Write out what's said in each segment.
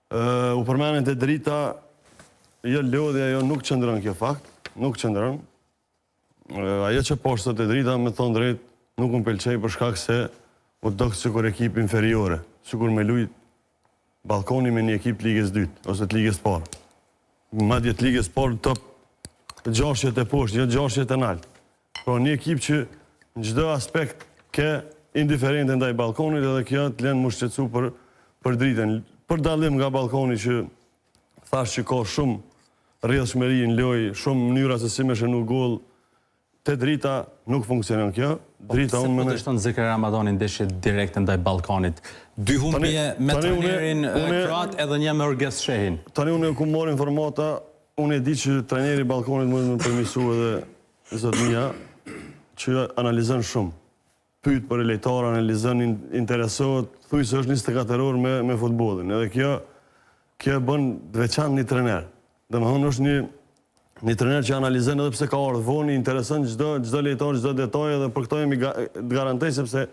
U përmenen të drita, jo lodhja, jo nuk qëndrën kjo fakt, nuk qëndrën. Ajo që poshtë të drita, me thonë drejt, nuk më pëlqej për shkak se u dokë sikur ekip inferiore, sikur me lujt balkoni me një ekip Ligës 2, ose të Ligës parë. Madje të Ligës parë top 6 e poshtë, jo 6 e naltë. Pro një ekip që në çdo aspekt ke indiferente ndaj balkonit edhe kjo të lënë më shqetësu për dritën. Për dallim nga balkoni që thash që ka shumë rrjedhshmëri në lojë, shumë mënyra se si me shënu gol, te drita nuk funksionon kjo. Drita unë më shton Zekeri Ramadani ndeshje direkte ndaj balkonit. 2 humbje me trajnerin kroat edhe një me Orges Shehin. Tani unë ku mor informata, unë e di që trajneri i balkonit mund të më përmirësu edhe zotnia që analizon shumë. Pyet për lejtar, analizon, interesohet, thuj se është 24 orë me futbollin. Edhe kjo bën veçantë një trener. Domethënë është një trener që analizon edhe pse ka ardhur vonë, intereson çdo lejtar, çdo detaj, edhe për këto jemi të garantoj sepse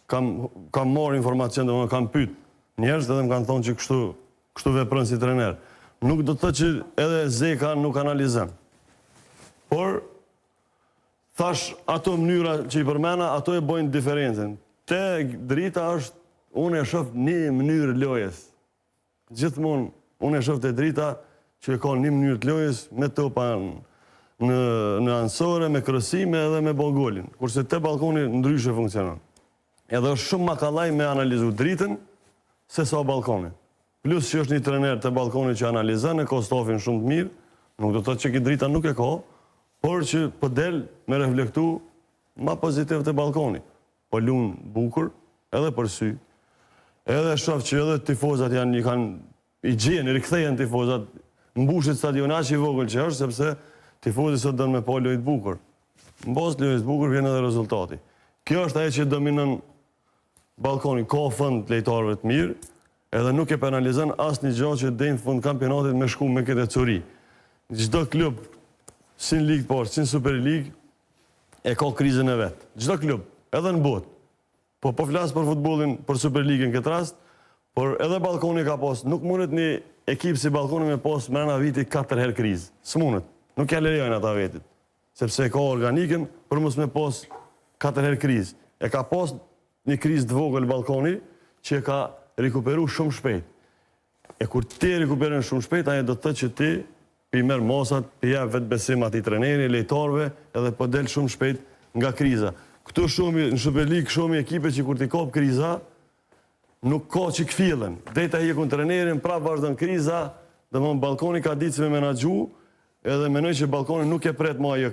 kam marrë informacion, domethënë kam pyet njerëz edhe më kanë thonë që kështu vepron si trener. Nuk do të thotë që edhe Zeka nuk analizon. Por thash, ato mënyra që i përmena, ato e bojnë diferencën. Te drita është, unë e shoh një mënyrë lojës. Gjithmonë, unë e shoh te drita që e ka një mënyrë të lojës me topa në ansore, me krosime edhe me golin. Kurse te balkoni ndryshe funksionon. Edhe është shumë makallaj me analizu dritën se sa balkoni. Plus që është një trener te balkoni që analizon, e ka stafin shumë të mirë, nuk do të thotë që ki drita nuk e ka, por që për del me reflektu ma pozitiv të balkoni. Po lunë bukur, edhe për sy. Edhe shof që edhe tifozat janë i gjenë, i rikthejen tifozat, mbushit stadionat që i vogël që është, sepse tifozit sot dënë me po lojt bukur. Në bas lojt bukur vjen edhe rezultati. Kjo është aje që dominon balkoni, ka fund lejtarëve të mirë, edhe nuk e penalizon asë një gjatë që dejnë fund kampionatit me shku me këtë curi. Çdo klub si në Ligë parë, si në Super Ligë, e ka krizën e vetë. Çdo klub, edhe në botë. Po flasë për futbolin, për Super Ligën këtë rast, por edhe balkoni ka pas. Nuk mundet një ekip si balkoni me pas mrena vitit 4 herë krizë. Së mundet. Nuk ja lerojnë ata vetit. Sepse e ka organikën për mos me pas 4 herë krizë. E ka pas një krizë të vogël balkoni që e ka rikuperu shumë shpejt. E kur ti rikuperën shumë shpejt, aje do të thotë që ti pi merë mosat, pi jep vetë besim ati treneri, lejtarve, edhe po del shumë shpejt nga kriza. Këtu shumë, në Super Ligë, shumë ekipe që kur t'i kap kriza, nuk ka që këfilën. Dejta hi e kun trenerin, prapë vazhdon kriza, dhe më balkoni ka ditë se me menagju, edhe menoj që balkoni nuk e pret ma ajo